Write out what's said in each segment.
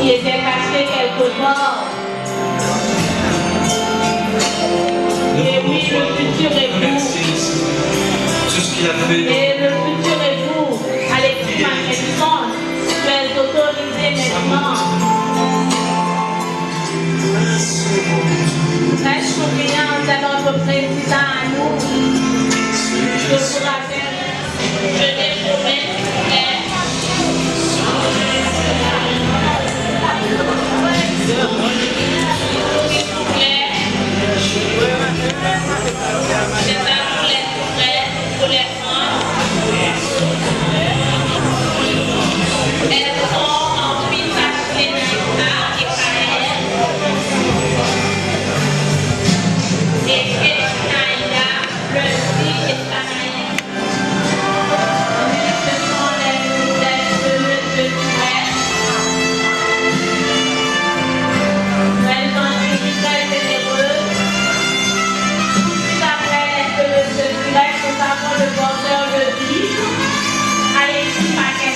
qui était caché quelque part. Et le futur époux, Alexis Mackinson, tu es autorisé maintenant. Reste souriant, c'est notre président à nous. Je vous rappelle, je l'ai promis, le porteur de vie, Alexis Mackinson.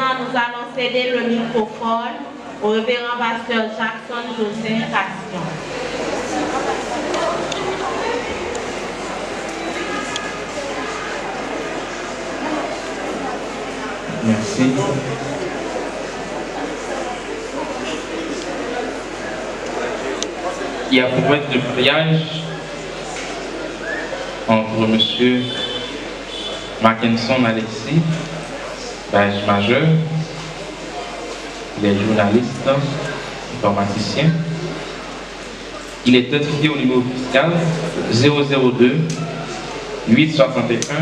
présent, nous allons céder le microphone au révérend pasteur Jackson José Cassion. Merci. Il y a promesse de mariage entre M. Mackinson Alexis, d'âge majeur. Il est journaliste, informaticien. Il est identifié au numéro fiscal 002 861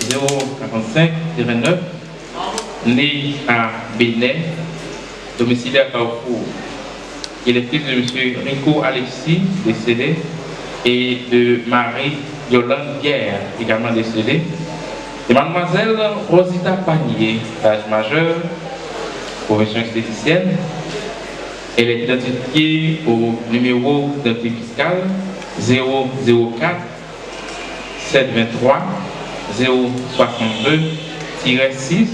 045-9, né à Bénin, domicilié à Carrefour. Il est fils de M. Rico Alexis, décédé, et de Marie-Yolande Pierre, également décédée, et mademoiselle Rosita Panier, d'âge majeur, profession esthéticienne. Elle est identifiée au numéro d'identité fiscale 004 723 062-6,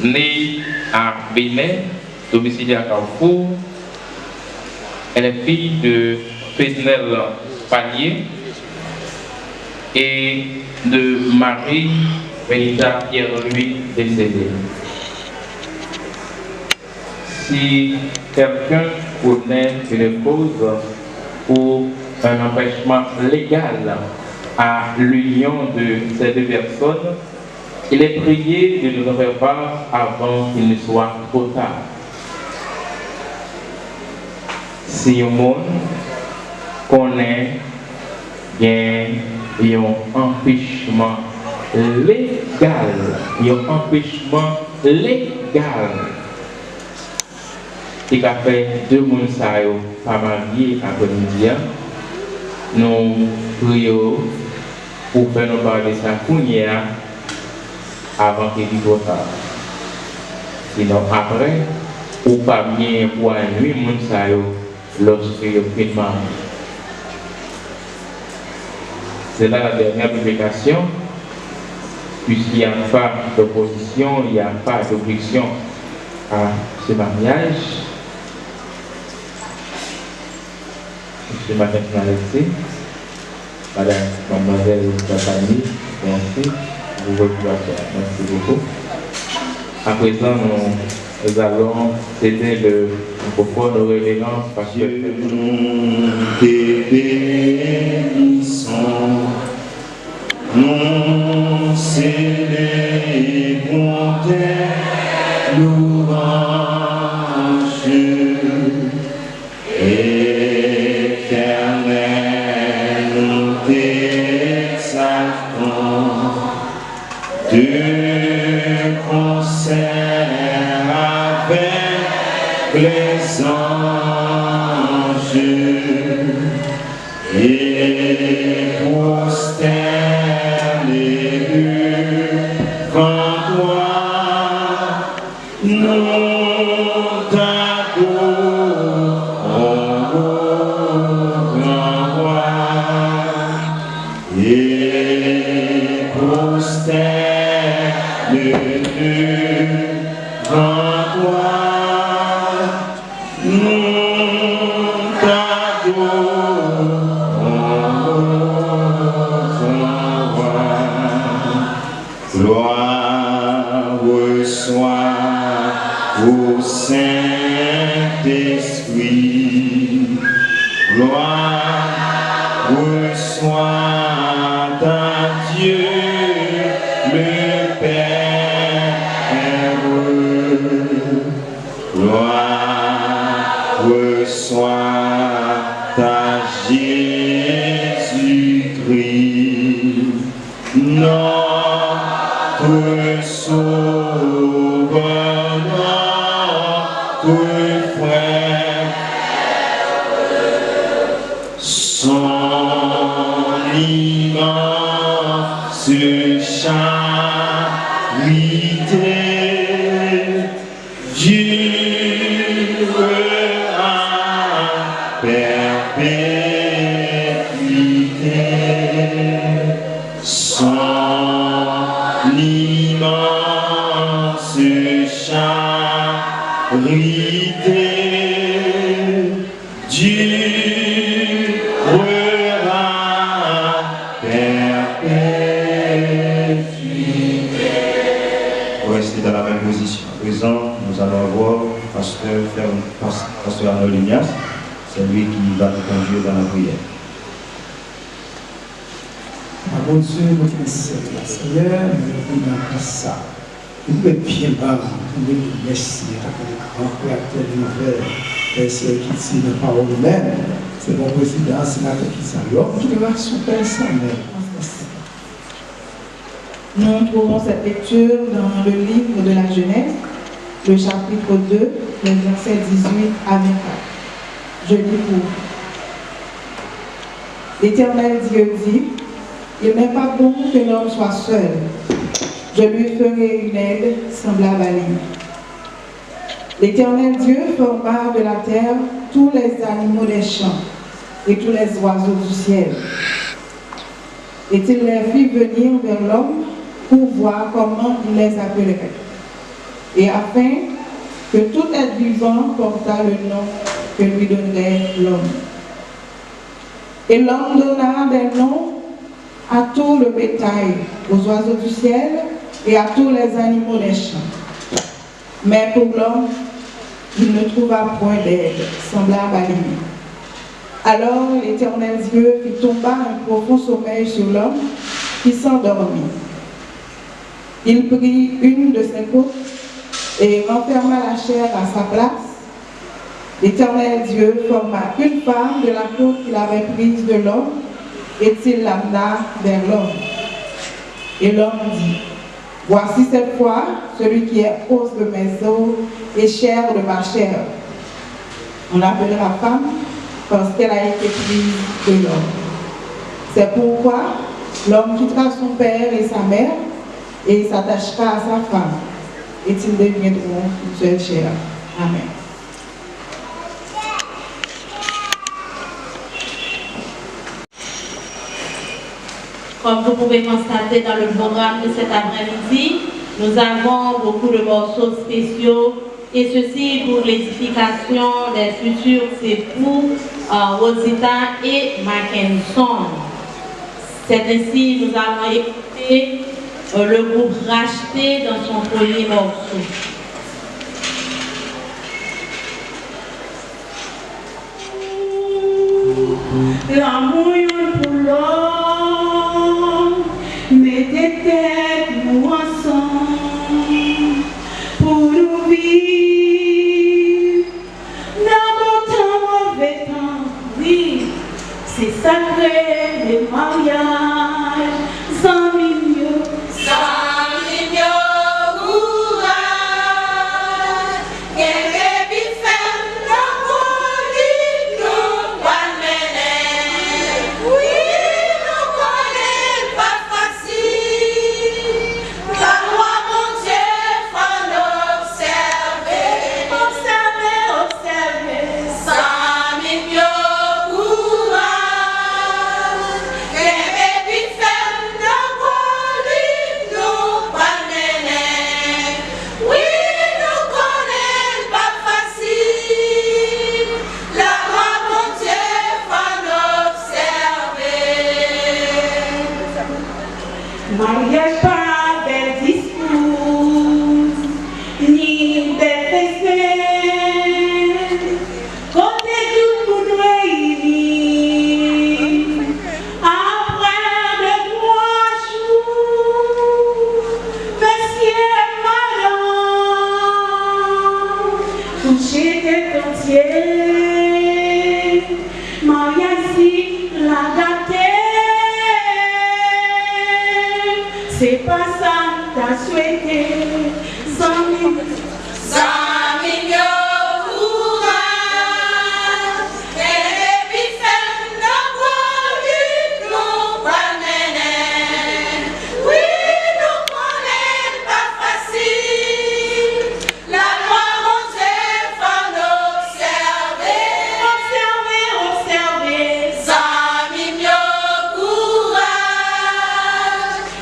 née à Bénin, domiciliée à Carrefour. Elle est fille de Pénel Panier et de Marie Benita Pierre-Louis, décédée. Si quelqu'un connaît une cause ou un empêchement légal à l'union de ces deux personnes, il est prié de nous en faire part avant qu'il ne soit trop tard. Si un monde connaît bien un empêchement légal, qui a fait deux personnes pas mariées après-midi, nous prions pour faire nous parler de ça avant qu'il soit trop tard. Sinon, après, ou pas bien pour un nuit, lorsque vous faites marier. C'est là la dernière publication, puisqu'il n'y a pas d'opposition, il n'y a pas d'objection à ce mariage. Monsieur Mackinson Alexis, Madame, Mademoiselle Tapani, merci. Merci beaucoup. À présent, nous allons céder le microphone aux révérences parce que nous te bénissons, nous célébrons tes louanges, Éternel, nous t'exaltons. De concert avec les anges et prosternés devant toi, nous t'adorons, grand roi, et prosternés devant toi, nous t'adorons. Gloire reçoit au Saint-Esprit, gloire reçoit à Dieu le Père, gloire reçoit à Jésus-Christ, notre Sauveur, notre frère, son immense charité durera perpétuité. Son immense rester dans la même position. À présent, nous allons voir Pasteur Arnaud Lignas, c'est lui qui va nous conduire dans la prière. Mon Dieu, nous merci Seigneur, nous nous ça. Nous pouvons bien bas, nous merci à grand caractère nouvelle, et ce qui dit la parole même, c'est mon président, c'est la qui s'allume, qui va sous personne. Nous trouvons cette lecture dans le livre de la Genèse, le chapitre 2, les versets 18 à 24. Je lis pour vous. L'Éternel Dieu dit, il n'est pas bon que l'homme soit seul. Je lui ferai une aide semblable à lui. L'Éternel Dieu forma de la terre tous les animaux des champs et tous les oiseaux du ciel. Et il les fit venir vers l'homme pour voir comment il les appellerait. Et afin que tout être vivant portât le nom que lui donnerait l'homme. Et l'homme donna des noms à tout le bétail, aux oiseaux du ciel et à tous les animaux des champs. Mais pour l'homme, il ne trouva point d'aide semblable à lui. Alors l'Éternel Dieu fit tomber un profond sommeil sur l'homme qui s'endormit. Il prit une de ses côtes et renferma la chair à sa place. L'Éternel Dieu forma une femme de la côte qu'il avait prise de l'homme et il l'amena vers l'homme. Et l'homme dit, voici cette fois celui qui est os de mes os et chair de ma chair. On l'appellera femme parce qu'elle a été prise de l'homme. C'est pourquoi l'homme quittera son père et sa mère et s'attachera à sa femme, et ils deviendront une seule chair. Amen. Comme vous pouvez constater dans le programme de cet après-midi, nous avons beaucoup de morceaux spéciaux, et ceci pour l'édification des futurs époux Rosita et Mackinson. C'est ainsi que nous allons écouter le groupe Racheté dans son premier morceau. L'amour pour l'homme, mettez tête nous ensemble pour nous vivre dans bon temps, mauvais temps. Oui, c'est sacré le mariage, sans milieu. Mariage pas bel discours, ni bel festin, côté tout pour nous réunir. Après 2-3 jours, monsieur madame, coucher tête entière, mariage si la daté. C'est pas ça t'as souhaité, Zami courage, et puis femme n'a pas vu nous pas mener. Oui, nous connaît pas facile, la loi mon Dieu faut l'observer, observer, Zami courage,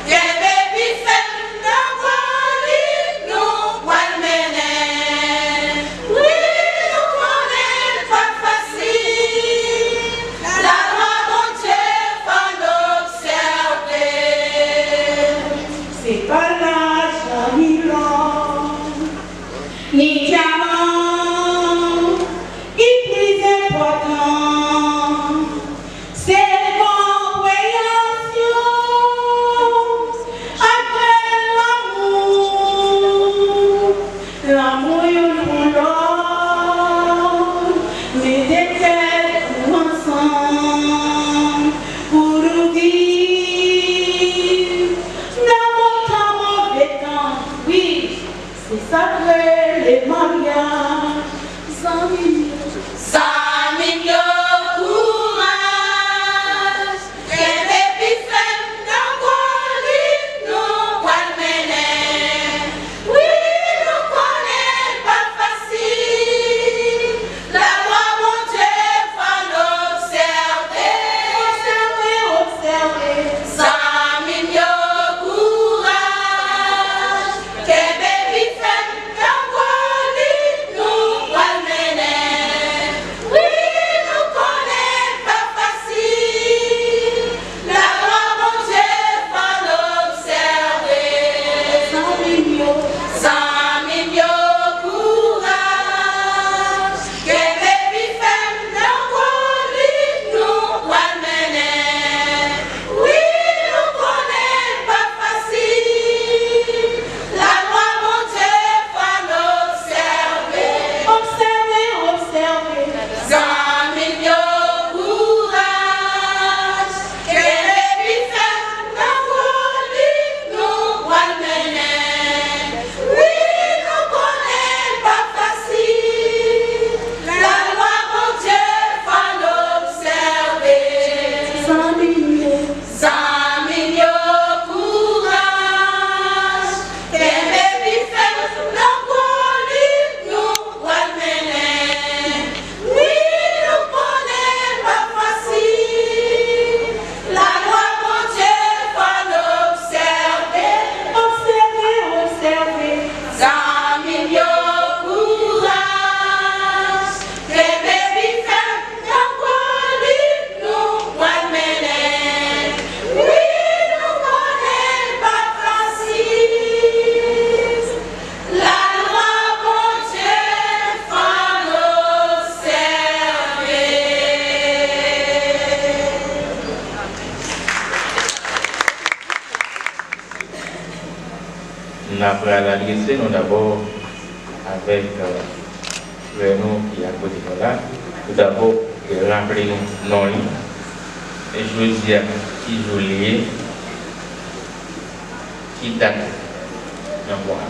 et puis femme n'a pas vu nous pas mener. Oui, nous connaît pas facile, la loi mon Dieu faut l'observer. C'est pas l'âge ni l'homme. ni diamant, et plus important, c'est compréhension après l'amour, l'amour pour l'autre, mais des têtes ensemble pour vivre dans mon temps mauvais temps, oui. C'est sacré les mariages, sans mignon courage, que les bifèmes dans colline nous palmènent. Oui, nous connaissons pas facile, la loi mon Dieu va l'observer, observer, sans mignon courage, que les bifèmes dans colline nous palmènent. Oui, nous connaissons pas facile, la loi mon Dieu va l'observer. Sans mignon courage, que les bifèmes dans colline nous palmènent. Oui, nous connaissons pas facile, la loi mon Dieu va l'observer. Observer. Sans mignon courage, que les bifèmes dans colline nous palmènent. Oui, nous connaissons pas facile, la loi mon Dieu va l'observer. Sans mignon courage, que les bifèmes dans colline nous palmènent. Oui, nous connaissons pas facile, la loi mon Dieu va l'observer. Observer. Sans mignon courage, que les bifèmes dans colline nous palmènent. Oui, nous connaissons pas facile, la loi mon Dieu va l'observer. Nous avons l'adresser, nous d'abord avec le nom qui est à côté de nous là. Tout d'abord, rappeler nos noms. Et je veux dire qui jolie, qui date dans le mois.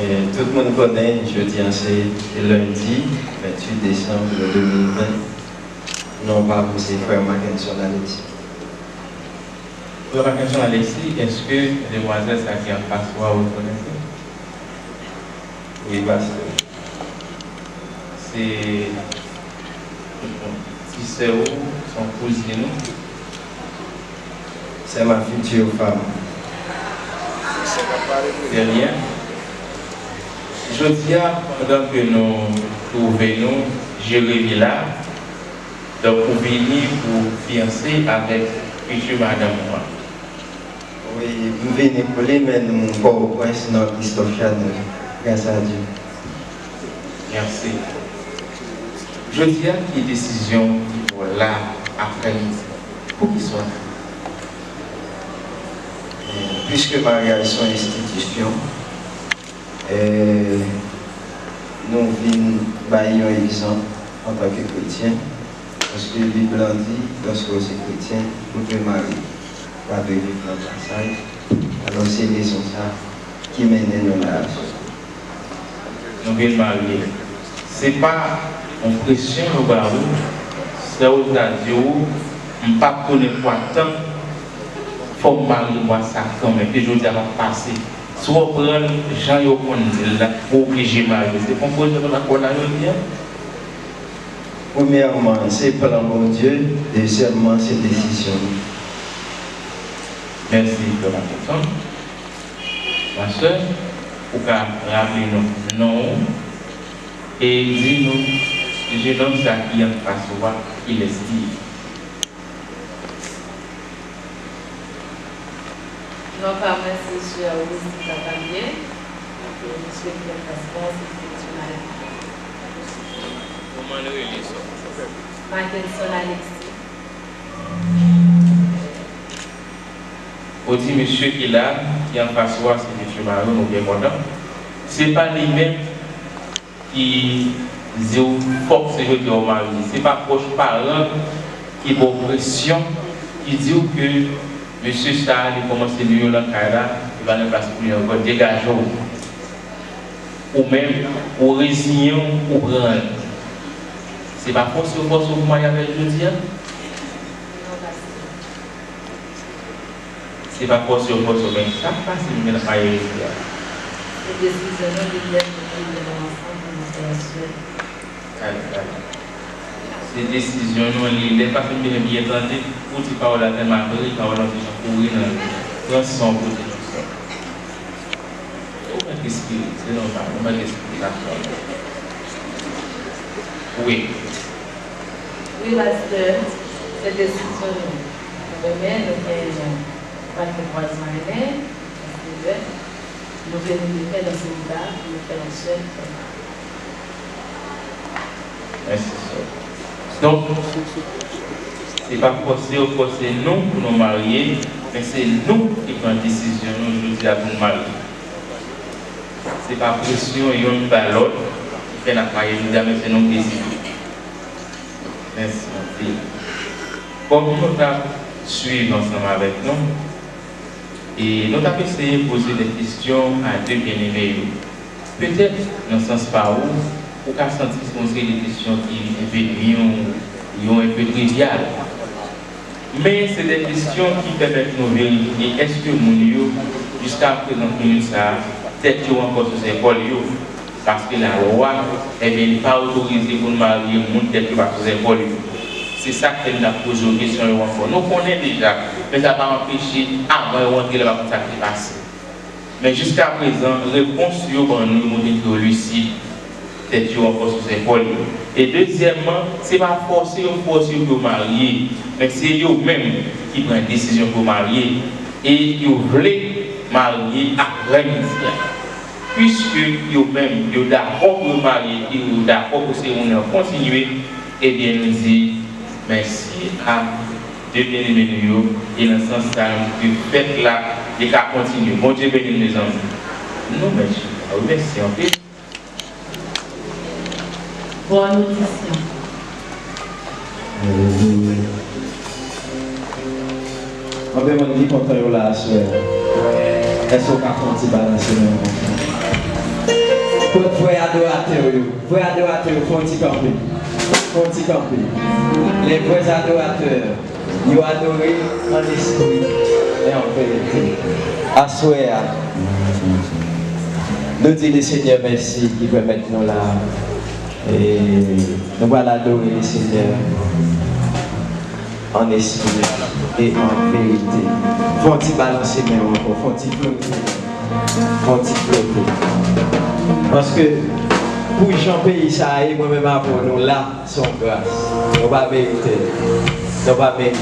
Et tout le monde connaît, je tiens, c'est lundi 28 décembre 2020. Non pas pour ses frères Mackinson Alexis. Pour la question Alexis, est-ce que les demoiselles qui en face vous connaissez? Oui, parce que c'est où son cousin? c'est ma future femme. C'est rien. Je dis pendant que nous trouvons Jérémy là, donc pour venir pour fiancer avec future madame moi. Oui, vous venez pour les mettre mon corps au point, sinon Christophe Chanel. Grâce à Dieu. Merci. Je dis à qui décision qui pour là après pour qu'il soit. Puisque mariage sont institutions, nous venons bailler un exemple en tant que chrétien. Parce que la Bible dit, lorsque vous êtes chrétien, vous pouvez marier. Pas de vivre dans le passage. Alors c'est raison ça qui mène nos relations. Nous venons marier. Ce n'est pas une pression au barreau, c'est aux adieux, je ne sais pas quoi tant. Il faut marier moi ça quand même, puis je dis à passer. Si vous prenez les gens qui ont là, pour obliger marier, c'est pour que je ne pas bien. Premièrement, c'est par l'amour de Dieu, deuxièmement, c'est décision. Merci de la personne. Ma soeur, pour rappeler nos noms et dis-nous, je donne ça qui en face de moi, il est dit. Non, pas merci, cher Louis Tabanier. souhaite que le passeport, c'est Mackinson Alexis. On dit monsieur qui est là, qui en face c'est monsieur Maron, nous bien content. Ce n'est pas lui-même qui dit force de au mari. Ce n'est pas proche parent qui a pression, qui dit que monsieur Star, il commence à lui dans le Canada, il va le passer pour lui encore dégager. Ou même, ou résigner, ou prendre. Ce n'est pas force que vous m'avez dit. C'est pas force sur force, mais ça passe, mais la faille. Les décisions de l'ensemble ces décisions, nous les pas fait bien entendu pour dire par la telle marie, par la déjà courir dans le sang pour tout ça. On va expliquer, c'est normal, on va expliquer ça. Oui. Oui, pasteur, cette décision, nous remet, nous faisons pas de croisement aîné, nous venons de faire dans ce débat, nous faisons seul. Merci. Donc, ce n'est pas forcé ou forcé nous pour nous marier, mais c'est nous qui prenons la décision, nous, je dis à pour nous marier. Ce n'est pas pression et une par l'autre qui fait la mariée, mais c'est nous qui décidons. Merci. Comme nous avons suivi ensemble avec nous, et nous avons essayé de poser des questions à deux bien-aimés. Peut-être, dans le sens par où, pour qu'à sentir des questions qui sont un peu triviales. Mais c'est des questions qui permettent de nous vérifier est-ce que nous, jusqu'à présent, peut-être qu'ils ont encore sur ces épaules, parce que la loi n'est pas autorisée pour nous marier, nous tête qui va sur ces épaules. C'est ça qu'elle a posé aux questions. Nous connaissons déjà, mais ça va empêcher avant de rentrer là-bas comme ça qui passe. Mais jusqu'à présent, réponse sur nous montre lucide. Peut-être encore sur ses épaules. Et deuxièmement, ce n'est pas forcer pour marier, mais c'est eux-mêmes qui prennent une décision pour marier. Et ils veulent marier après midi. Puisque eux-mêmes, ils sont d'accord pour marier, ils sont d'accord pour continuer, eh bien nous disons merci à deux bien-aimés et dans ce sens que faites là, et qu'à continuer. Bon Dieu bénisse les hommes. Nous, merci en fait. Bonne audition. On peut me dire qu'on est là, est-ce qu'on a un petit balancer? Pour frère adorateur, faut un petit camper. Faut un petit camper. Les vrais adorateurs, ils ont adoré en esprit et en vérité. Assoya. Nous disons le Seigneur merci qui peut mettre nous là. Et nous voilà adorer le Seigneur en esprit et en vérité. Faut-il balancer mes encore, faut-il flotter. Faut-il flotter. Parce que pour Jean pays ça et moi-même pour nous là, son grâce. Nous va mériter. Nous va mériter.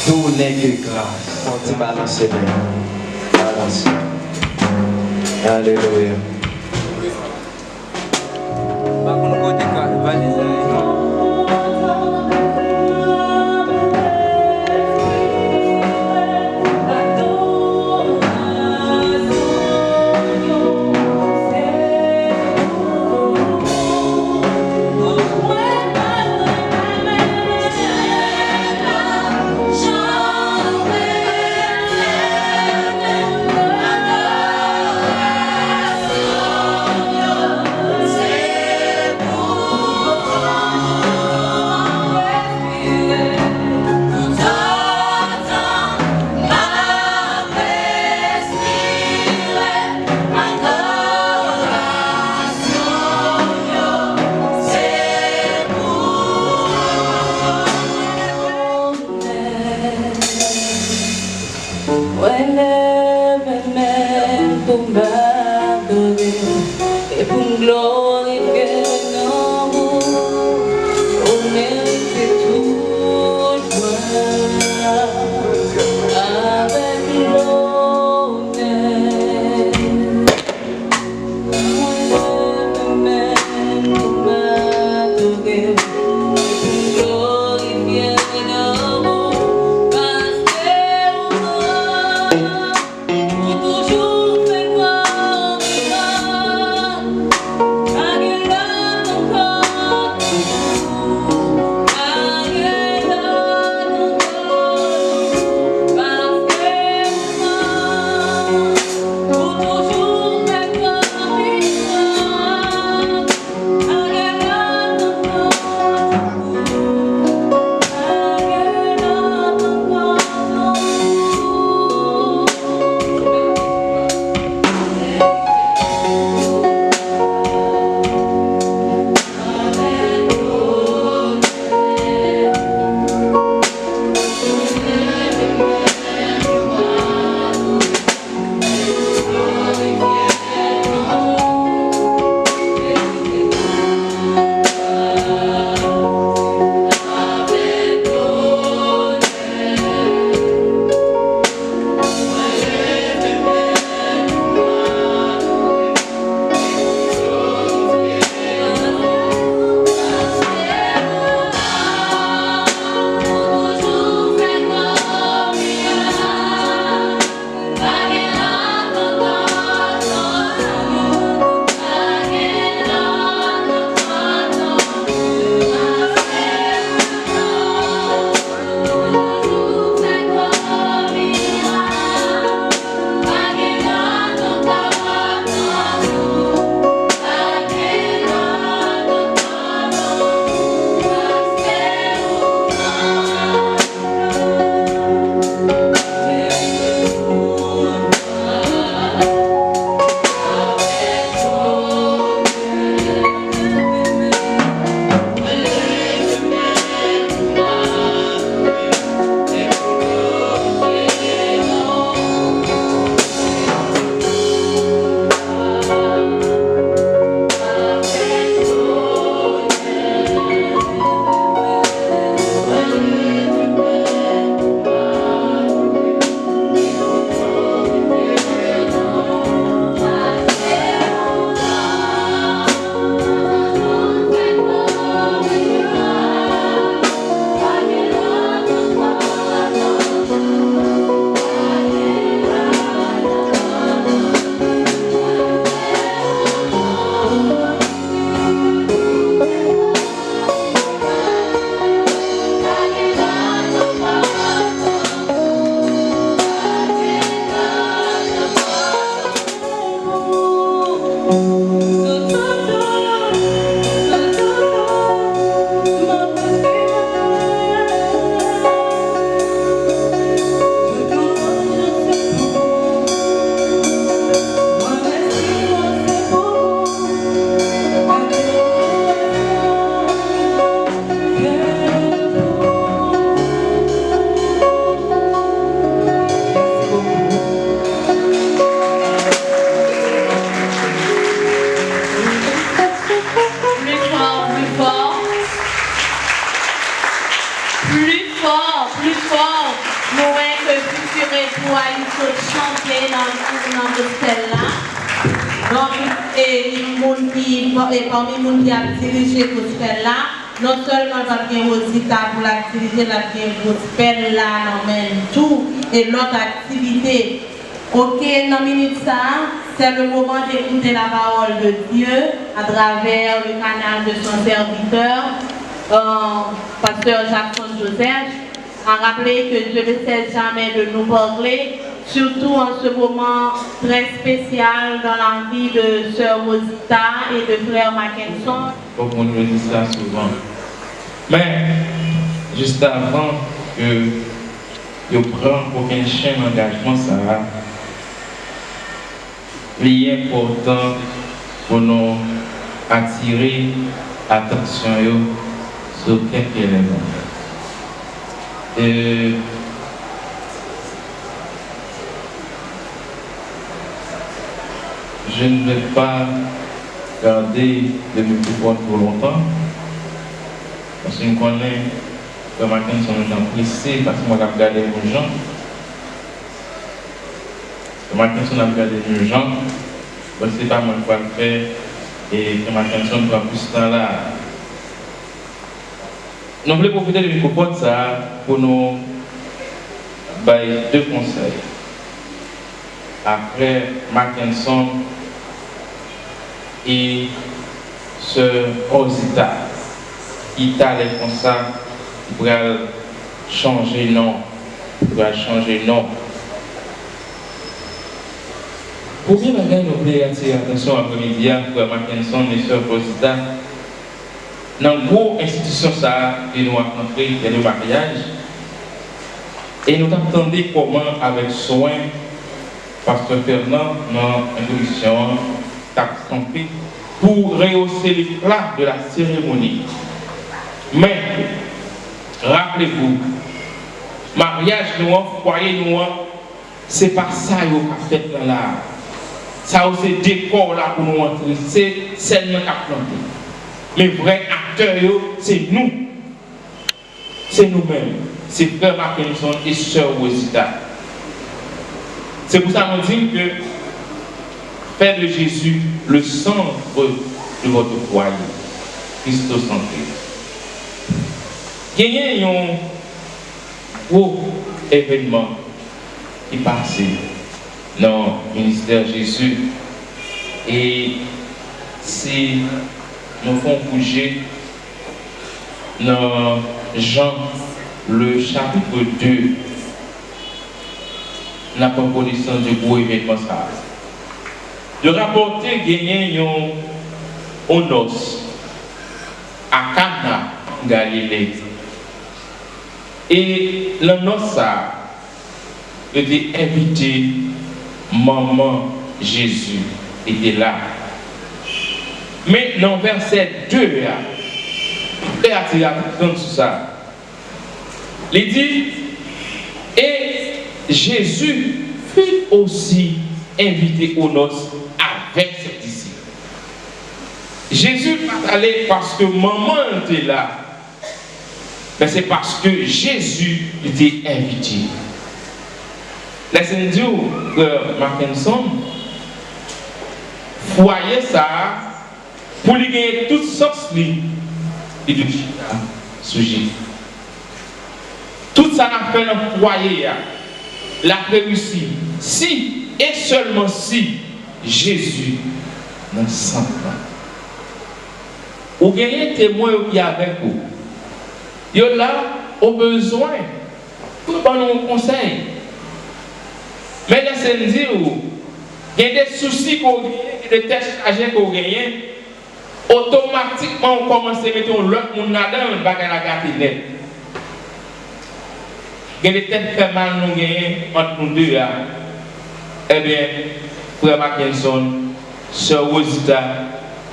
Tout n'est que grâce. Faut-il balancer mes balancer. Alléluia. chanter dans le gospel là. Donc, et parmi les gens qui ont dirigé le gospel là, non seulement il y a Rosita pour l'activité, il y a gospel là, non même tout, et l'autre activité. Ok, dans minute ça, c'est le moment d'écouter la parole de Dieu à travers le canal de son serviteur, pasteur Jackson Joseph, à rappeler que Dieu ne cesse jamais de nous parler, surtout en ce moment très spécial dans la vie de sœur Rosita et de frère Mackinson. Faut qu'on nous dise ça souvent. Mais, juste avant que je prenne aucun chien d'engagement, ça il est important pour nous attirer l'attention sur quelques éléments. Je ne vais pas garder le microphone pour longtemps, parce que je connais que Mackinson est pressé, parce que moi j'ai regardé les gens. Mackinson a regardé les gens, je ne sais pas moi quoi le faire, et que Mackinson doit plus de temps là. Nous voulons profiter du microphone ça pour nous donner deux conseils. Après Mackinson et ce Rosita, qui t'a l'air comme ça, il pourrait changer nom, Pour bien bagay nous voulons attirer l'attention après-midi pour Mackinson et sœur Rosita. Dans une grosse institution ça, et nous avons rencontré le mariage. Et nous attendons comment, avec soin, Pasteur Fernand, dans l'introduction, t'a campé pour rehausser l'éclat de la cérémonie. Mais, rappelez-vous, mariage nous, foyer nous, c'est pas ça qu'on a fait là. Ça c'est décor là pour nous entrer, c'est celle qui a planté. Mais vrai acteur, c'est nous. C'est nous-mêmes. C'est frère Mackinson et sœur Rosita. C'est pour ça qu'on dit que faites de Jésus le centre de votre foyer. Christocentré. Il y a un gros événement qui passe dans le ministère de Jésus. Et si nous faisons bouger dans Jean, le chapitre 2, la proposition du gros événement ça. De rapporter gagner un os à Cana, Galilée. Et le noce ça était invité, maman Jésus était là. Mais dans verset 2, il a attiré l'attention sur ça. Il dit, et Jésus fut aussi invité aux noces avec ses disciples. Jésus pas allé parce que maman était là, mais c'est parce que Jésus était invité. Laissez-nous dire que Mackinson, foyer ça, pour lui gagner toute sorte de sujet. Tout ça n'a fait dans le foyer, l'a réussi. Si et seulement si Jésus dans le centre. Vous gagnez témoin qui est avec vous. Vous êtes là au besoin pour donner un conseil. Mais laissez-nous dire, il y a des soucis qu'on gagne, des tests chargés qu'on gagne, automatiquement on commence à mettre l'autre monde là-dedans, on va la garder net. Il y a des têtes fait mal nous gagnons entre nous deux. Eh bien, frère Mackinson, sœur Rosita,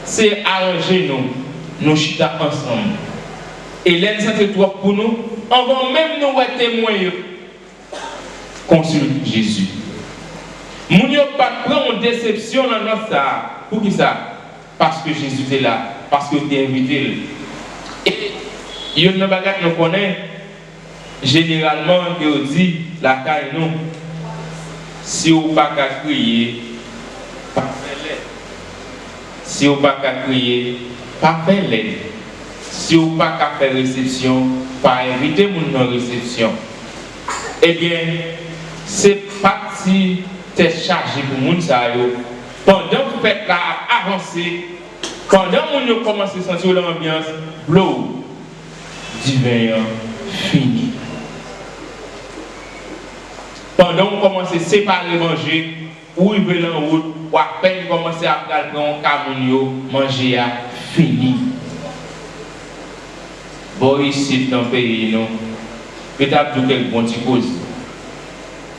c'est arranger nous chita ensemble. Et l'aide c'est trop pour nous, on va même nous être témoins. Consulte Jésus. Nous n'avons pas prendre une déception dans notre ça. Pour qui ça? Parce que Jésus est là, parce qu'il est invité. Et il y a une bagarre que nous connaissons, généralement, qui dit la caille nous. si vous pas qu'à crier, pas faire l'aide. Si vous pas qu'à crier, pas faire l'aide. Si vous pas qu'à faire réception, pas inviter mon non réception. Eh bien, c'est parti t'es chargé pour moun sa yo. Pendant que vous faites là avancer, pendant que vous commencez à sentir l'ambiance, l'eau divin fini. Pendant que vous commencez à séparer manger, ou il veut en route, ou à peine commencer à prendre un camounio, manger à fini. Bon, ici, dans le pays, non. Peut-être que quelques bonnes causes.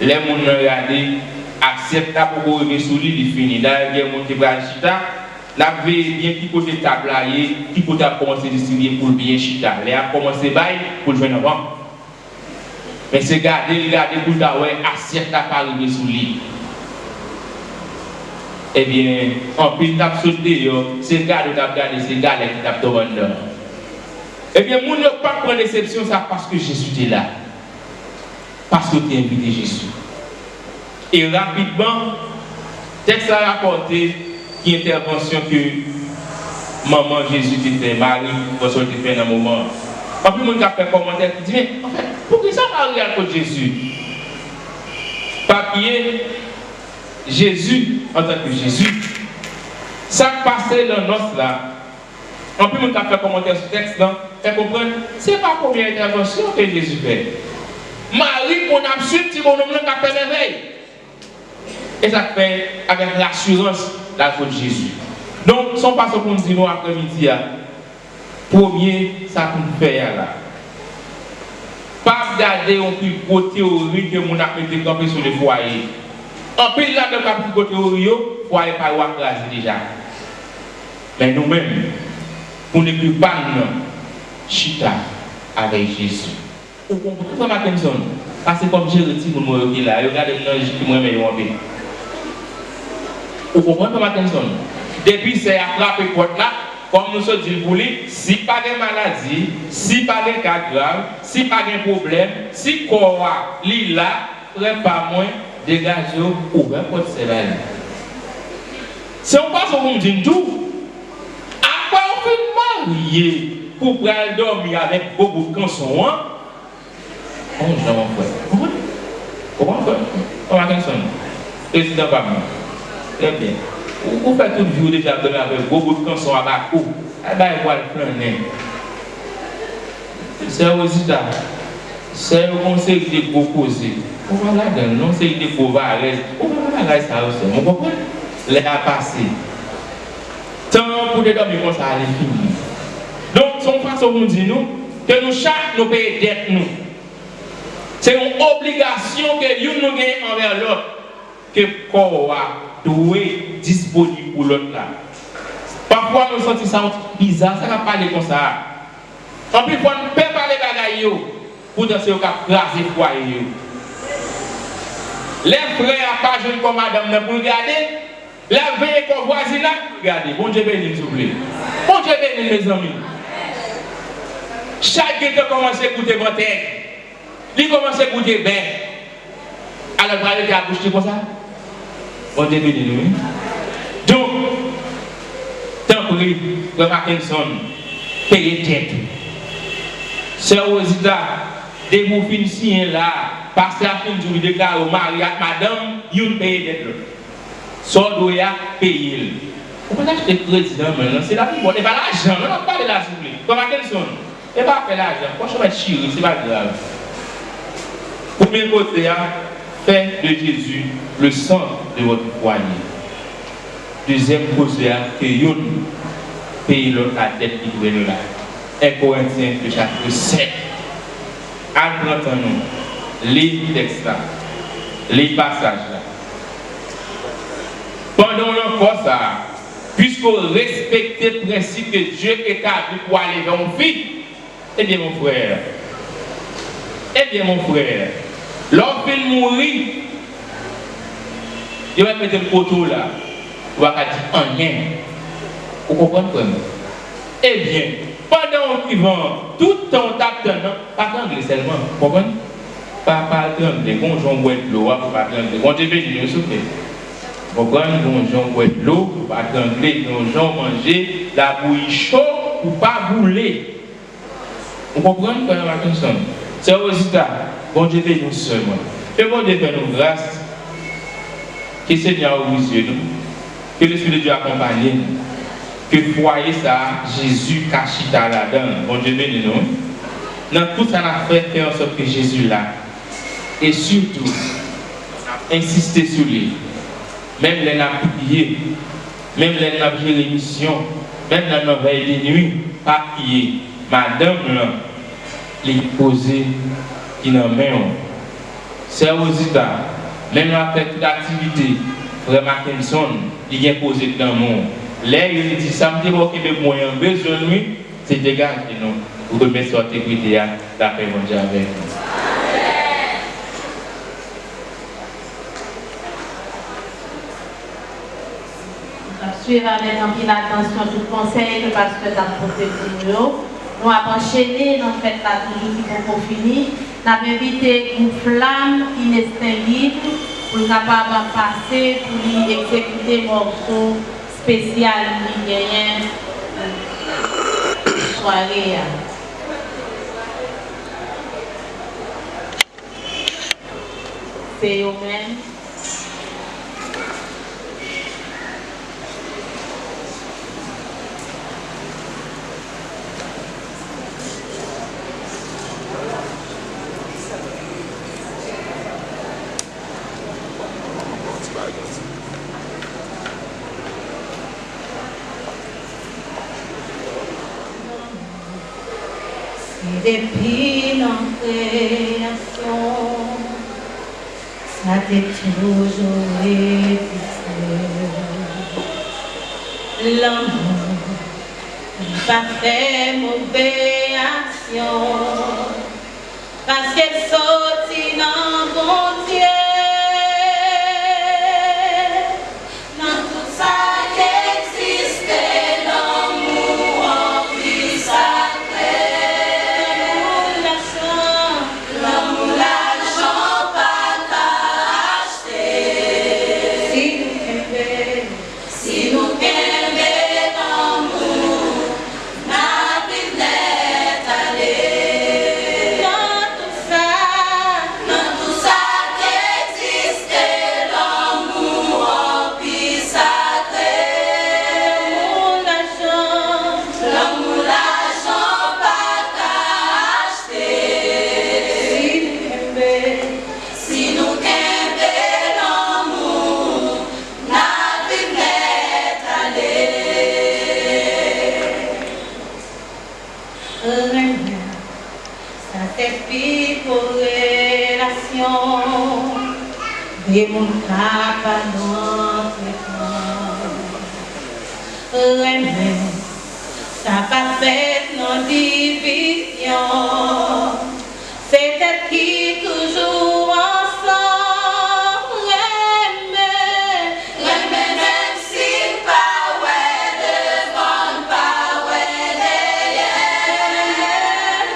Les gens regardent, acceptent pour revenir sous lui, il finit. D'ailleurs, il y a des gens qui vont chita, la vie bien qui côté table, qui côté a commencé à distribuer pour bien chita. Les a commencé à bailler pour le jouer avant. Mais c'est garder pour d'avoir accepte à pas arriver sous lui. Eh bien, en plus, tu as sauté, c'est garder, c'est garder qui t'a demandé. Eh bien, nous ne pouvons pas prendre l'exception ça parce que Jésus est là. Parce que tu as invité Jésus. Et rapidement, texte a rapporté qui intervention que maman Jésus était Marie, quand elle était fait dans un moment. En plus, on a fait un commentaire qui dit, mais en fait, pourquoi ça Marie à cause de Jésus? Papier, Jésus, en tant que Jésus, ça passait dans notre là. En plus, on a fait un commentaire sur ce texte, fait comprendre, ce n'est pas la première intervention que Jésus fait. Marie, on a su petit bonhomme qui a fait l'éveil. Et ça fait avec l'assurance la faute de Jésus. Donc, son passage pour nous dire après-midi, premier, ça pour nous faire là. Pas regarder une plus grosse théorie que mon a été campé sur le foyer. En plus, là, dans la plus grosse théorie, le foyer pas écrasé déjà. Mais nous-mêmes, on ne peut pas nous chita avec Jésus. Vous comprenez ma question? Parce que comme j'ai retiré mon mot là, regardez moi mais moi bien. Vous comprenez ma question? Depuis c'est attrapé porte là, comme nous sommes dit pour lui, si pas de maladie, si pas de cas grave, si pas de problème, si quoi li là, pas moins dégagez ouvert porte celle-là. Si on passe au monde dit tout, à quoi on fait marier pour pouvoir dormir avec beaucoup de canson? On je m'en fous. Comment faire? On a qu'un son. Président Pablo. Très bien. Vous faites toute vie déjà dormir avec beaucoup de canson à la cour. Eh bien, il va le planer. C'est aussi ça. C'est un conseil de proposer. On va là dans non c'est de pouvoir on va là ça aussi. On comprend? Les a passé. Tant pour les dormir comme ça aller fini. Donc son façon nous dit nous que nous chaque nous payer dette nous. C'est une obligation que nous gagnons envers l'autre que corps doit être disponible pour l'autre là. Parfois nous sentons ça bizarre, ça va parler comme ça. En plus, quand on peut parler bagaille pour danser au cap raser foyer. Les frères pas jeunes comme madame pour regarder, la veille qu'on voisine regardez. Bon Dieu béni s'il vous plaît. Bon Dieu béni mes amis. Chaque qui commence à écouter votre tête, il commence à écouter bien. Alors, vous allez à bouche comme ça. Bon Dieu béni nous. Donc, tant pis, le Mackinson, payez tête. C'est aux États, des mots financiers là, parce à fin du déclare au mari à madame, vous payez tête. Soit doit payer. Vous pouvez acheter crédit maintenant, c'est la vie. Bon, et pas l'argent, on n'a pas de la souple. Comme Mackinson. Et pas faire l'argent, franchement, chérie, c'est pas grave. Premier côté, faites de Jésus le centre de votre foyer. Deuxième côté, que vous payez l'autre la dette qui doit là. 1 Corinthiens, le chapitre 7. Entendons-nous, les textes là, les passages là. Pendant l'enfant ça, puisqu'on respecte le principe que Dieu établit pour aller vers une vie, eh bien mon frère, l'homme vient mourir, il va mettre le poteau là, il va dire rien. Vous comprenez quoi? Eh bien, pendant qu'il vend, tout le temps t'attend, pas anglais seulement, vous comprenez? pas trembler, bon Jean boit de l'eau, pas trembler. On te bénit, nous soufflez. Vous comprenez, bon Jean boit de l'eau, pas trembler, bon Jean manger, la bouillie chaud, ou pas bouler. Vous comprenez quand même attention. C'est au résultat, bon Dieu bénit nous seulement. Que bon Dieu fait nous grâce, que le Seigneur ouvre les yeux, que l'Esprit de Dieu accompagne nous, que foyer ça, Jésus caché dans la dedans. Bon Dieu bénit nous. Dans tout ça, on a fait en sorte que Jésus là. Et surtout, insister sur lui. Même les n'a prié, même les n'a géré l'émission, même dans nos veilles de nuit, pas prier. Madame là, les poser qui n'en met. C'est aux États, même on a fait toute activité, Frère Mackinson, il vient poser dans le monde. Là, il dit, ça me dit que moyen besoin de lui, c'est dégagé nous. Vous remettez votre sécurité à la paix mondiale avec nous. Suivre avec un peu d'attention tout conseil que le pasteur a porté pour nous. Nous avons enchaîné, nous avons fait là toujours pour finir. Nous avons invité une flamme inextinguible pour capable de passer, pour exécuter un morceau spécial qui gagne soirée. C'est eux-mêmes. Depuis notre création, ça t'est toujours été. L'amour n'a pas fait mauvaise action, parce qu'elle sortit dans bon Dieu. Dans tout ça qu'existait, l'amour en plus sacré. Et mon cap à notre temps. Ça pas fait nos divisions. C'était qui toujours ensemble. Même si pas ouais devant, pas ouais derrière.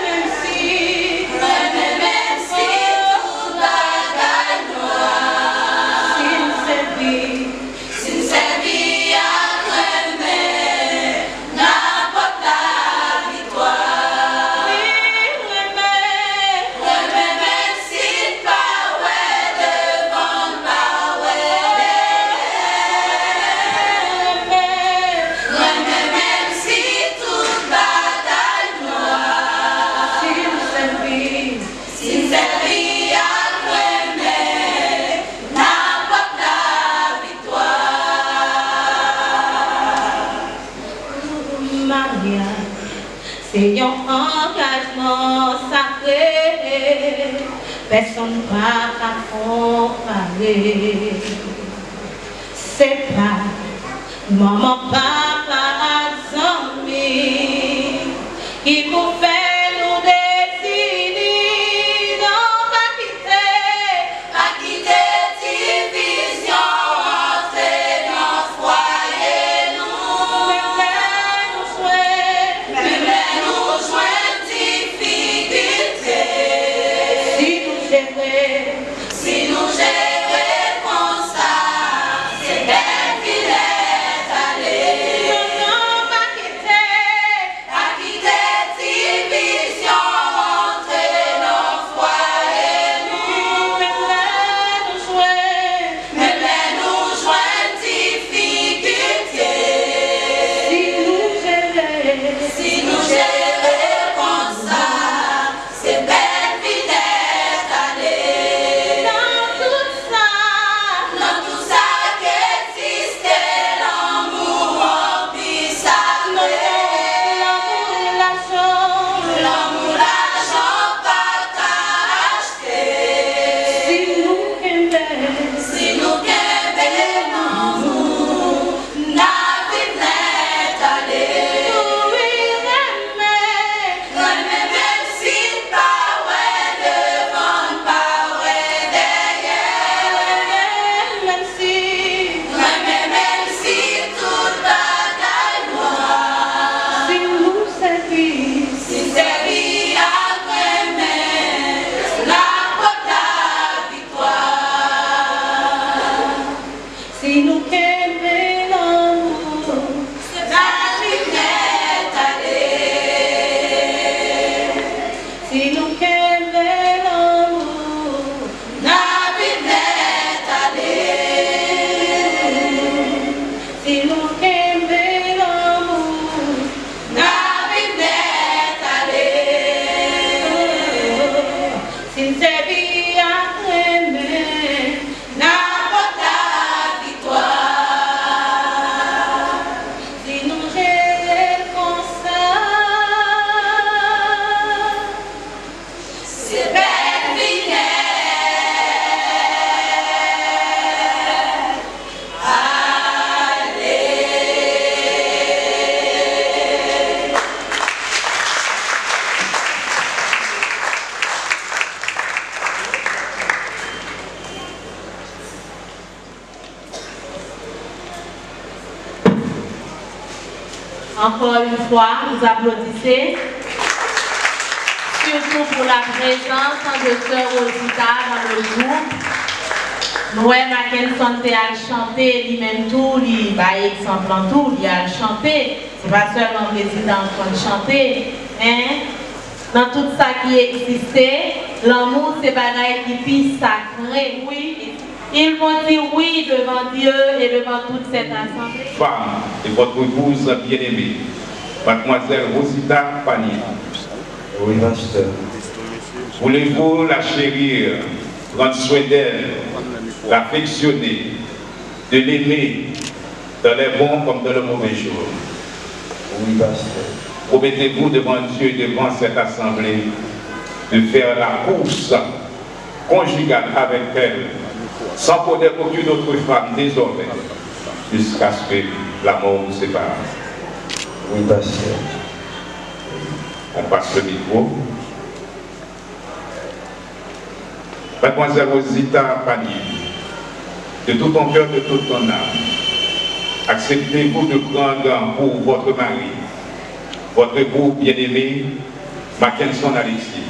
Même si tout bagaille noir. Sin servi à cremer, n'apporte la victoire. Même si pas ouais devant, pas ouais derrière. Même si toute bataille noire. Sin servi à cremer, n'apporte la victoire. Maria, c'est un engagement sacré, personne ne va comparer. C'est pas maman, papa, amis qui vous fait nous décider. Non, pas quitter division entre nos foyers, nous joindre difficulté. Si nous Si nous aimons l'amour, c'est la lumière allée. si nous aimons l'amour, La lumière allée. si nous aimons l'amour, La lumière allée. si c'est bien aimé, N'importe la victoire. si nous gênons comme ça, C'est belle lumière. Allez. encore une fois, vous applaudissez. Surtout pour la présence de Sœur Rosita dans le groupe. Noël Mackinson a chanté lui-même tout, il a exemple en tout, il a chanté. C'est pas seulement le président qui a chanté, mais dans tout ça qui existait, l'amour c'est bagaille qui est sacré, oui. Ils vont dire oui devant Dieu et devant toute cette assemblée. Femme et votre épouse bien-aimée, mademoiselle Rosita Panier. Oui, pasteur. Voulez-vous la chérir, prendre soin d'elle, l'affectionner, de l'aimer dans les bons comme dans les mauvais jours? Oui, pasteur. Promettez-vous devant Dieu et devant cette assemblée de faire la course conjugale avec elle, sans connaître aucune autre femme désormais, jusqu'à ce que la mort vous sépare. Oui, pasteur. On passe le micro. Mademoiselle Rosita Panier, de tout ton cœur, de toute ton âme, acceptez-vous de prendre pour votre mari, votre époux bien-aimé, Mackinson Alexis?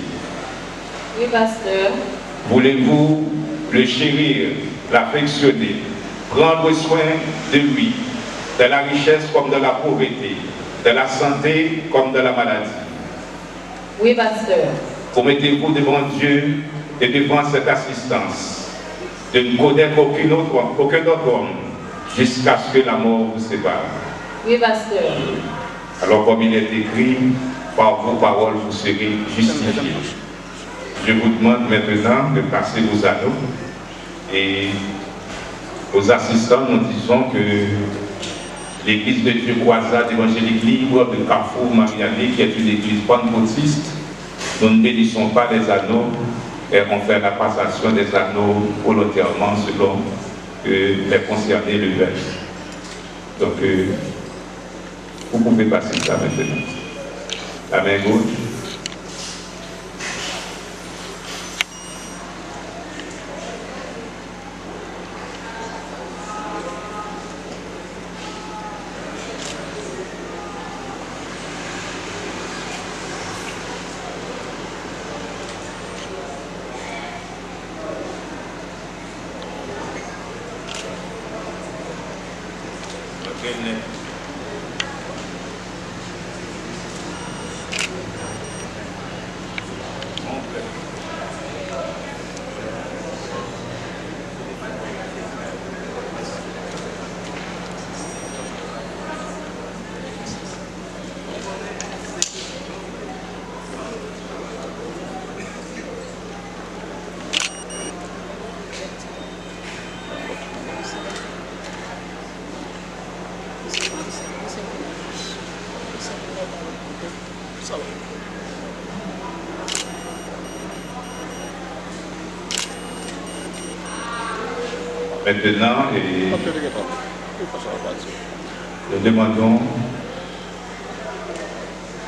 Oui, pasteur. Voulez-vous le chérir, l'affectionner, prendre soin de lui, de la richesse comme de la pauvreté, de la santé comme de la maladie? Oui, pasteur. Promettez-vous devant Dieu et devant cette assistance de ne connaître aucun autre homme jusqu'à ce que la mort vous sépare? Oui, pasteur. Alors comme il est écrit, par vos paroles vous serez justifiés. Je vous demande maintenant de passer vos anneaux et aux assistants, nous disons que l'église de Dieu Croisade évangélique libre de Carrefour Marianné, qui est une église pentecôtiste, nous ne bénissons pas les anneaux et on fait la passation des anneaux volontairement selon que les concernés le veulent. Donc, vous pouvez passer ça maintenant. La main gauche. Maintenant, nous demandons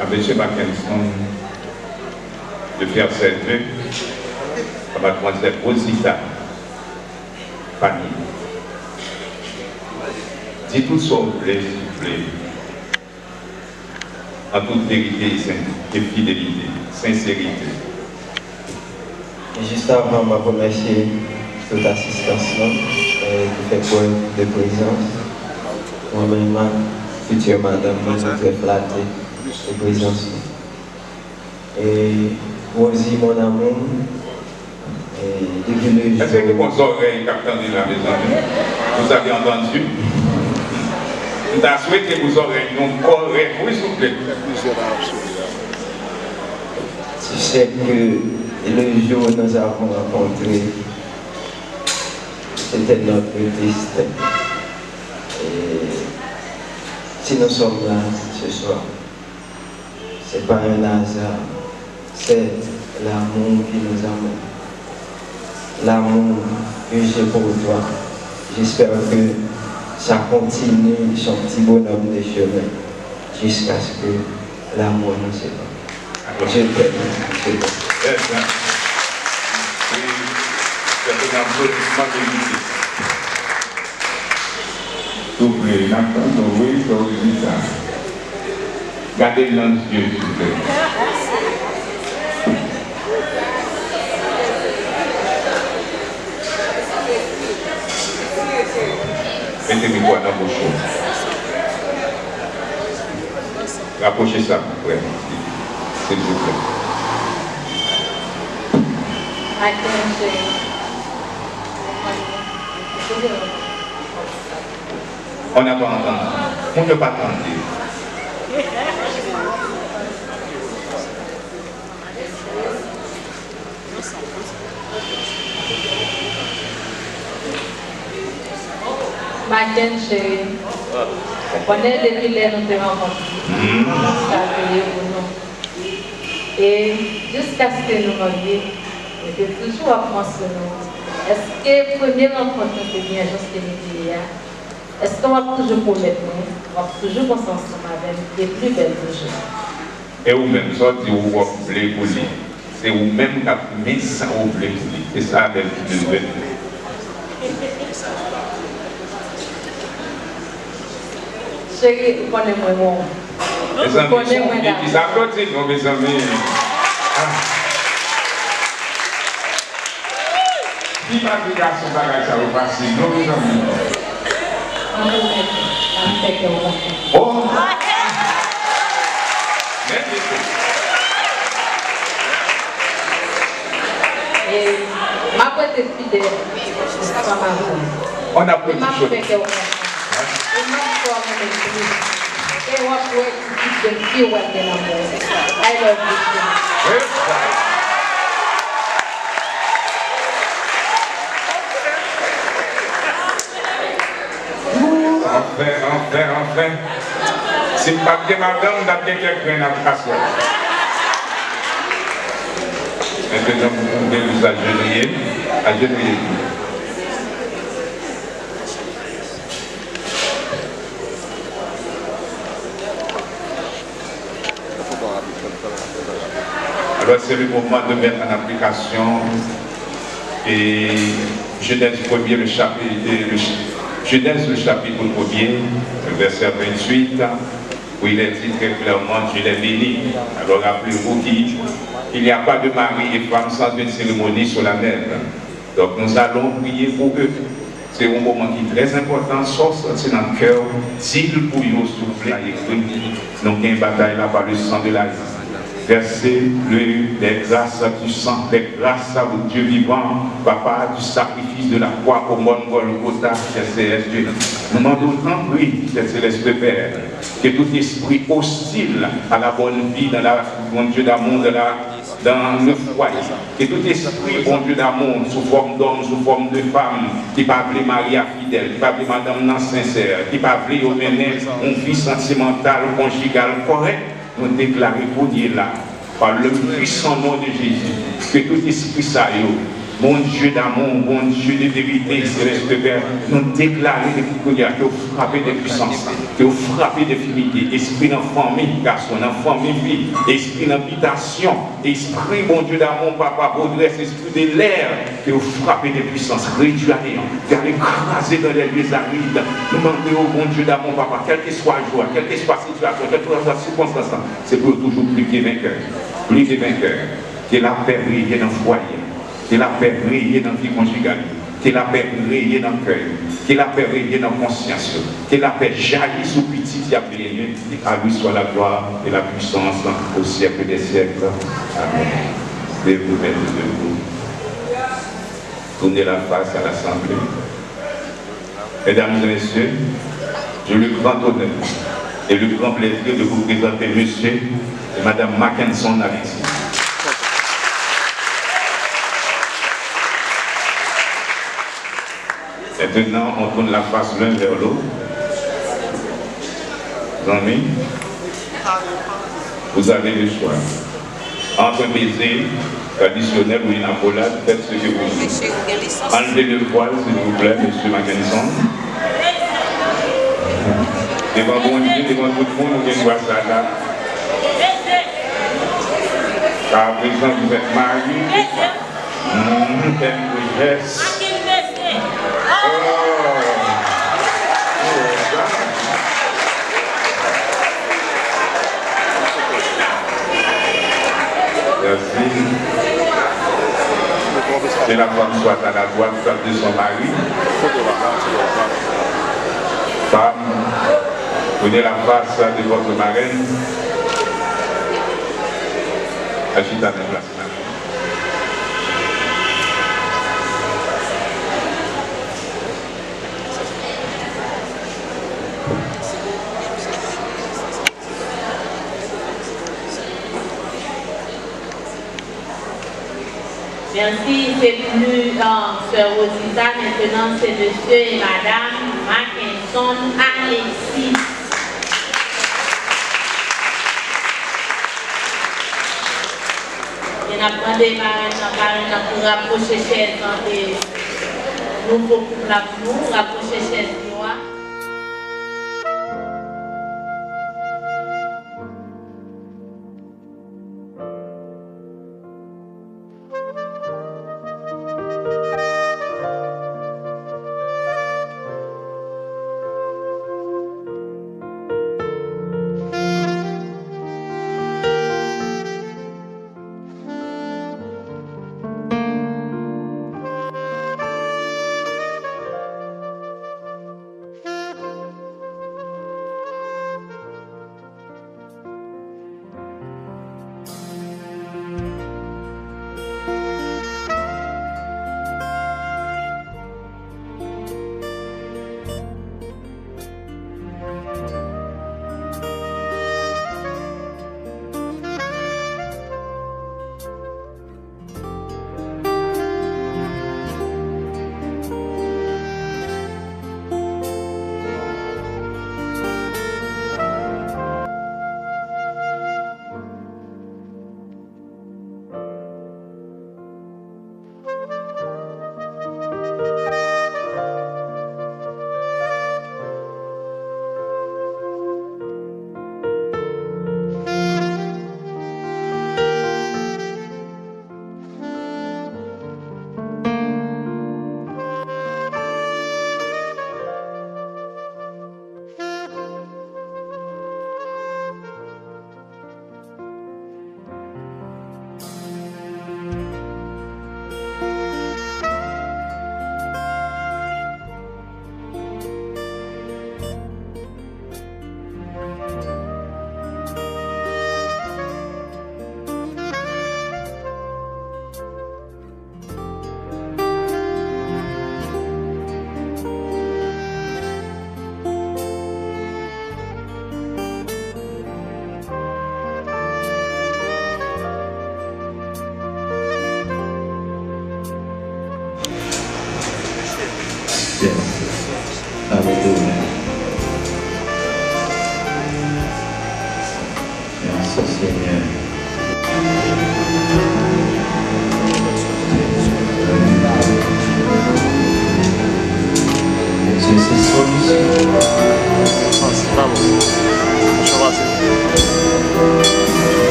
à M. Mackinson de faire ses vœux à mademoiselle Rosita Panier. Dites tout ce que vous voulez, s'il vous plaît, en toute vérité et fidélité, sincérité. Et juste avant, je remercie toute l'assistance, qui fait preuve de présence. Moi-même, future madame, je suis très flatté de présence. Et Rosie, mon amour, depuis le jour... Est-ce que vos oreilles captent de la maison? Vous avez entendu? Nous avons souhaité que vos oreilles nous correct, oui, s'il vous plaît. Tu sais que le jour où nous avons rencontré, c'était notre destin. Et si nous sommes là ce soir, ce n'est pas un hasard, c'est l'amour qui nous amène. L'amour que j'ai pour toi. J'espère que ça continue son petit bonhomme de chemin jusqu'à ce que l'amour nous sépare. Je t'aime. Je t'aime. C'est un applaudissement de l'unité. Ouvrez, Nathan, oui, ça. Gardez dans les yeux, s'il vous plaît. Mettez-moi quoi dans vos choses. Rapprochez ça, frère. S'il vous plaît. On n'a pas entendu. On ne peut pas attendre. Matin, chérie, on est depuis les nous te rencontrés. Et jusqu'à ce que nous revions, on était toujours à penser nous. Est-ce que la première rencontre était bien juste que nous disons? Est-ce qu'on va toujours promettre nous? On va toujours penser ensemble avec les plus belles choses. Et vous-même, ça, c'est vous voulez pour lui. C'est vous-même qui avez mis ça au blé pour lui. C'est ça avec le nouvelle. Chérie, vous connaissez moi. Mes amis, ils applaudissent, mes amis. Qui va dire que ce bagage ça va passer? Non, mes amis. Oh! Merci. Et ma boîte est fidèle. On a plus de choses. I love you. Enfin. Si je ne pas madame, je vais quelqu'un à passer. Maintenant, vous pouvez vous agenouiller. Alors c'est le moment de mettre en application et Genèse le chapitre 1er, verset 28, où il est dit très clairement, Dieu les bénit. Alors rappelez-vous qu'il n'y a pas de mari et femme sans une cérémonie solennelle. Donc nous allons prier pour eux. C'est un moment qui est très important, sortir dans le cœur, s'il pour vous souffler, nous avons une bataille là par le sang de la vie. Versez les grâces du sang, les grâces au Dieu vivant, Papa, du sacrifice de la croix au monde Golgotha, Dieu. Nous demandons tant oui, Céleste Père, que tout esprit hostile à la bonne vie, dans la bon Dieu d'amour, dans le foyer, que tout esprit, bon Dieu d'amour, sous forme d'homme, sous forme de femme, qui peut appeler Maria fidèle, qui peut appeler Madame non sincère, qui peut appeler au mener une vie sentimentale, conjugale, correcte, nous déclarons pour Dieu là, par le puissant nom de Jésus, que tout esprit ça, mon Dieu d'amour, mon Dieu de vérité, Céleste Père, nous déclarons que vous frappez de puissance, que vous frappez de finité, esprit dans famille, garçon, dans famille, fille, esprit d'habitation, esprit, mon Dieu d'amour, Papa, baudresse, esprit de l'air, que vous frappez de puissance, réduit à néant, car écrasé dans les lieux arides, nous demandons au bon Dieu d'amour, Papa, quelle que soit la joie, quelle que soit la situation, quelle que soit la circonstance, c'est pour toujours plus que vainqueur, que la paix brille dans le foyer. Que la paix brille dans la vie conjugale, que la paix brille dans le cœur, que la paix brille dans la conscience, que la paix jaillit sous petit et appelé, à lui soit la gloire et la puissance au siècle des siècles. Amen. Levez-vous, mettez-vous. Tournez la face à l'Assemblée. Mesdames et messieurs, j'ai le grand honneur et le grand plaisir de vous présenter monsieur et madame Mackinson Naviti. Maintenant, on tourne la face l'un vers l'autre. Amis, vous avez le choix. Entre un baiser traditionnel ou une accolade, faites ce que vous voulez. Enlevez le voile, s'il vous plaît, monsieur Mackinson. Devant bon Dieu, devant tout le monde, vous voyez ça là. Car à présent, vous êtes mariés. Faites vos gestes. Merci. Que la femme soit à la droite de son mari. Femme, prenez la face de votre marraine. Agitez la place. Merci, c'est plus Sœur Rosita. Maintenant, c'est monsieur et madame Mackinson Alexis. Il y a demandé Marine pour rapprocher chaise et nous pour nous rapprocher chaise.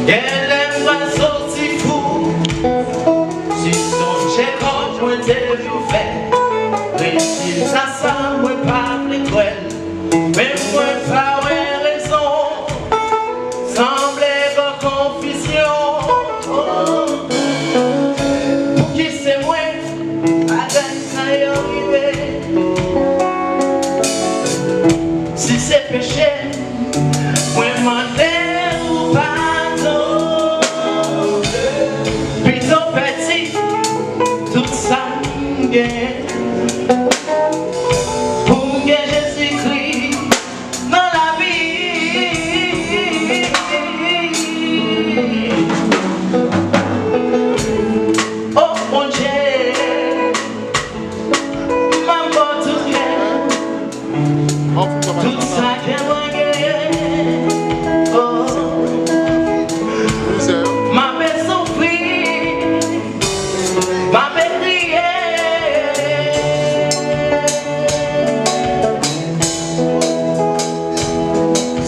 Elle est pas sortie fou, si son péchés, moi m'en ou pardon. Plutôt petit, tout ça m'gagne. Pour que Jésus-Christ dans la vie. Oh mon Dieu, maman tout cœur, tout ça que moi gagne. Oh, ma belle souffrir, ma belle crier.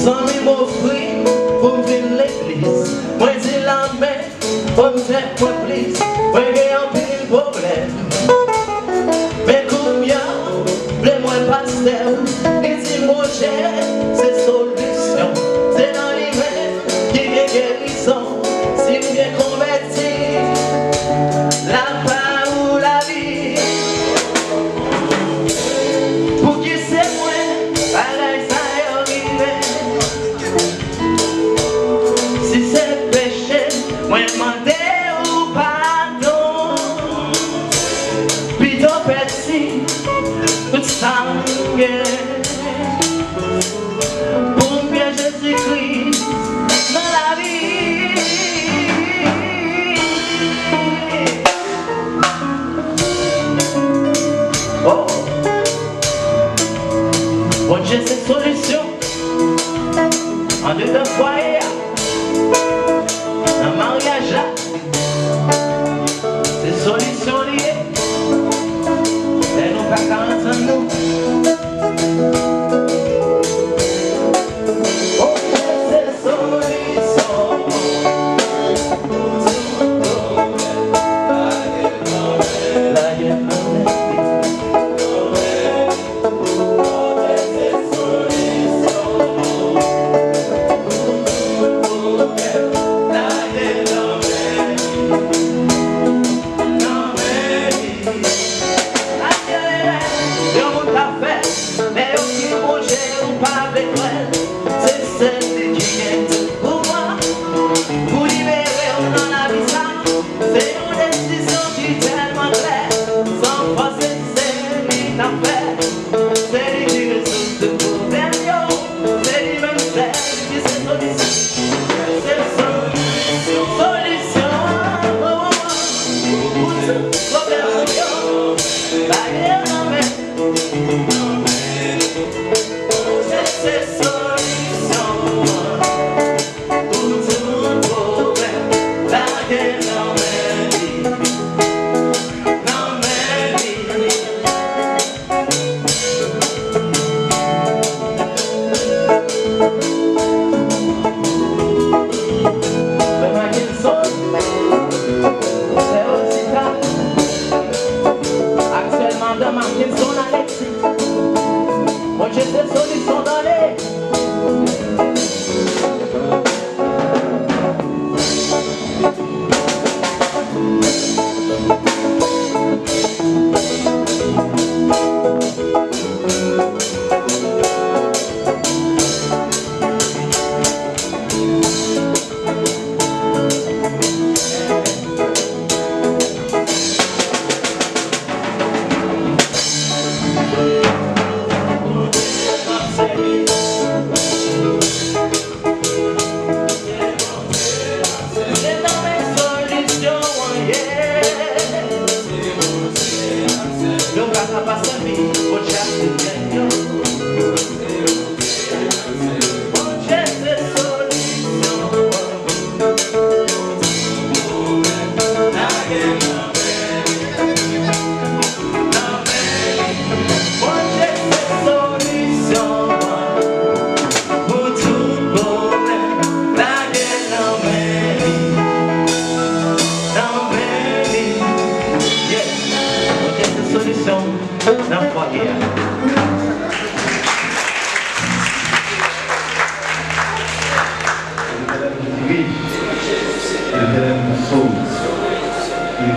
Sans mes mots frits, pour me venir l'église, moi c'est la main, pour me faire moi plus, moi j'ai un peu de problème. Mais combien, les moi pasteur, et si mon cher, c'est solution, c'est dans les mains qui est guérison, si vous bien converti, la part ou la vie. Pour qui c'est moi, pareil ça est arrivé. Si c'est péché, moi demander ou pardon. Plutôt petit, tout ça pour bien Jésus-Christ dans la vie. Oh, bon Dieu c'est solution en deux foyers, dans le mariage là, c'est solution liée. Et nous pas 40 ans nous. Oh, c'est solution. La guerre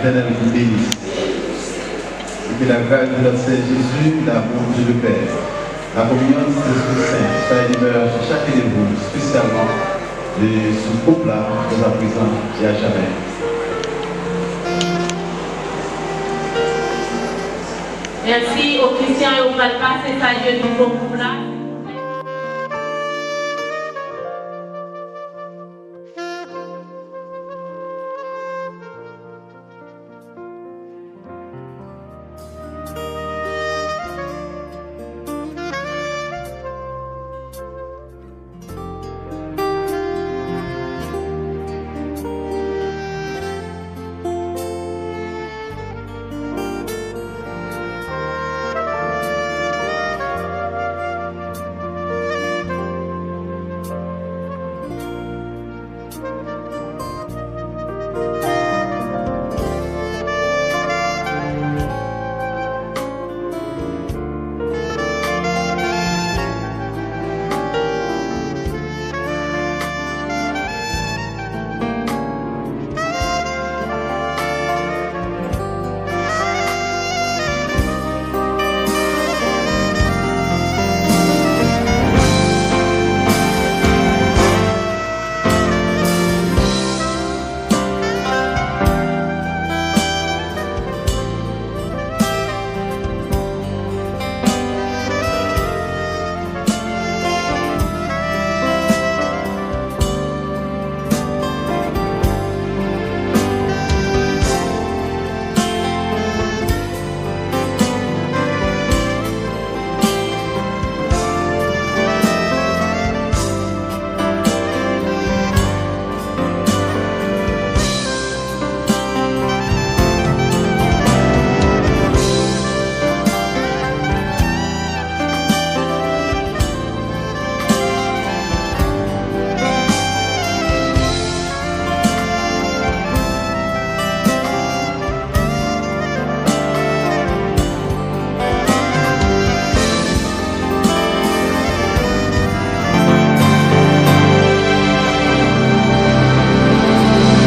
l'Éternel vous bénisse. Et que la grâce de notre Seigneur Jésus, l'amour de Dieu le Père, La communion de l'Esprit Saint, ça demeure sur chacun de vous, spécialement de ce couple-là, dès à présent et à jamais. Merci aux Christians et aux Palpas, c'est ça, Dieu, nous pour là.